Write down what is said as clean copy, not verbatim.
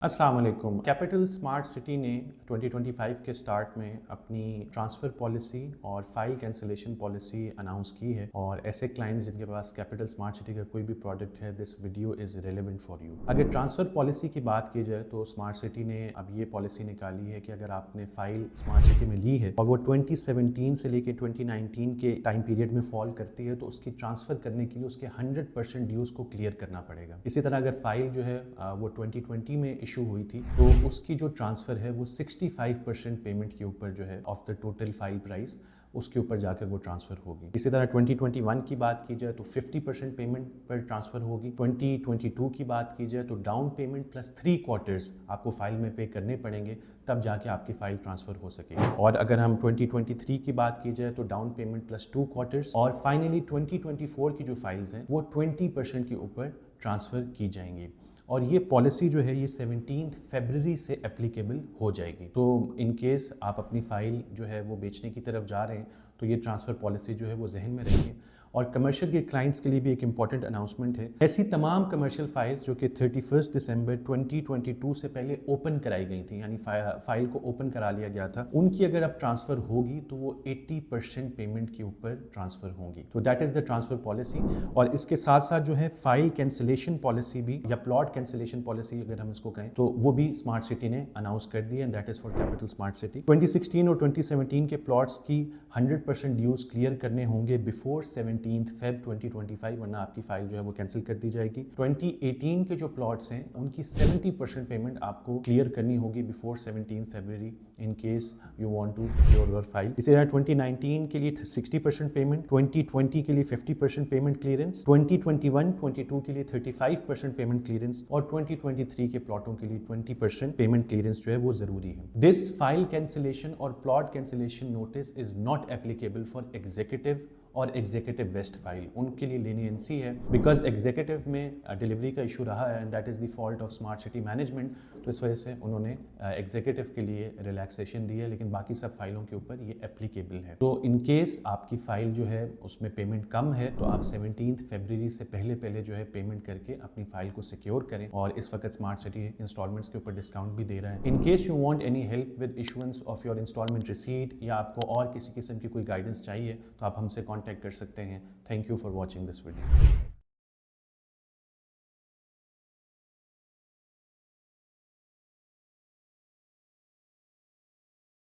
अस्सलाम वालेकुम। Capital smart city ने 2025 के स्टार्ट में अपनी ट्रांसफ़र पॉलिसी और फाइल कैंसिलेशन पॉलिसी अनाउंस की है और ऐसे क्लाइंट्स जिनके पास कैपिटल स्मार्ट सिटी का कोई भी प्रोडक्ट है, this video is relevant for you. अगर ट्रांसफ़र पॉलिसी की बात की जाए तो स्मार्ट सिटी ने अब ये पॉलिसी निकाली है कि अगर आपने फाइल स्मार्ट सिटी में ली है और वो 2017 से लेकर 2019 के टाइम पीरियड में फॉल करती है तो उसकी ट्रांसफ़र करने के लिए उसके 100% ड्यूज़ को क्लियर करना पड़ेगा। इसी तरह अगर फाइल जो है वो 2020 में इशू हुई थी तो उसकी जो ट्रांसफ़र है वो 65% पेमेंट के ऊपर जो है of the total file price उसके ऊपर जाकर वो ट्रांसफ़र होगी। इसी तरह 2021 की बात की जाए तो 50% पेमेंट पर ट्रांसफ़र होगी। 2022 की बात की जाए तो डाउन पेमेंट प्लस 3 क्वार्टर्स आपको फाइल में पे करने पड़ेंगे, तब जाके आपकी फाइल ट्रांसफ़र हो सकेगी। और अगर हम 2023 की बात की जाए तो डाउन पेमेंट प्लस 2 क्वार्टर्स और फाइनली 2024 की जो फाइल्स हैं वो 20% के ऊपर ट्रांसफ़र की जाएंगी। और ये पॉलिसी जो है ये 17 फरवरी से एप्लीकेबल हो जाएगी। तो इन केस आप अपनी फ़ाइल जो है वो बेचने की तरफ जा रहे हैं तो ये ट्रांसफ़र पॉलिसी जो है वो जहन में रखिए। और कमर्शियल के क्लाइंट्स के लिए भी एक इंपॉर्टेंट अनाउंसमेंट है। ऐसी तमाम कमर्शियल फाइल्स जो कि 31 दिसंबर 2022 से पहले ओपन कराई गई थी, यानी फाइल को ओपन करा लिया गया था, उनकी अगर अब ट्रांसफ़र होगी तो वो 80% पेमेंट के ऊपर ट्रांसफ़र होंगी। तो that is the transfer policy. और इसके साथ साथ जो है फाइल कैंसिलेशन पॉलिसी भी या प्लॉट कैंसिलेशन पॉलिसी अगर हम इसको कहें तो वो भी स्मार्ट सिटी ने अनाउंस कर दी है। That is for capital smart city. 2016 और 2017 के प्लॉट्स की 100% ड्यूज क्लियर करने होंगे बिफोर 17 फेब 2025, वरना आपकी फाइल जो है वो कैंसिल कर दी जाएगी। 2018 के जो प्लॉट्स हैं उनकी 70% पेमेंट आपको क्लियर करनी होगी before 17 February in case you want to clear your file. इसी तरह 2019 के लिए 60% पेमेंट, 2020 के लिए 50% पेमेंट क्लियरेंस, 2021-22 के लिए 35% पेमेंट क्लियरेंस और 2023 के प्लॉटों के लिए 20% पेमेंट क्लियरेंस जो है वो जरूरी है। दिस फाइल कैंसिलेशन और plot cancellation notice is not applicable for executive और एग्जीक्यूटिव वेस्ट फाइल। उनके लिए लेनियंसी है बिकॉज एग्जीक्यूटिव में डिलीवरी का इशू रहा है and that is the fault of smart city management. तो इस वजह से उन्होंने एग्जीक्यूटिव के लिए रिलैक्सेशन दी है, लेकिन बाकी सब फाइलों के ऊपर ये एप्लीकेबल है। तो इन केस आपकी फाइल जो है उसमें पेमेंट कम है तो आप 17 फरवरी से पहले जो है पेमेंट करके अपनी फाइल को सिक्योर करें। और इस वक्त स्मार्ट सिटी इंस्टॉलमेंट्स के ऊपर डिस्काउंट भी दे रहा है। In case you want any help with issuance of your instalment receipt या आपको और किसी किस्म की कोई गाइडेंस चाहिए तो आप हमसे कॉन्टैक्ट कर सकते हैं। Thank you for watching this video.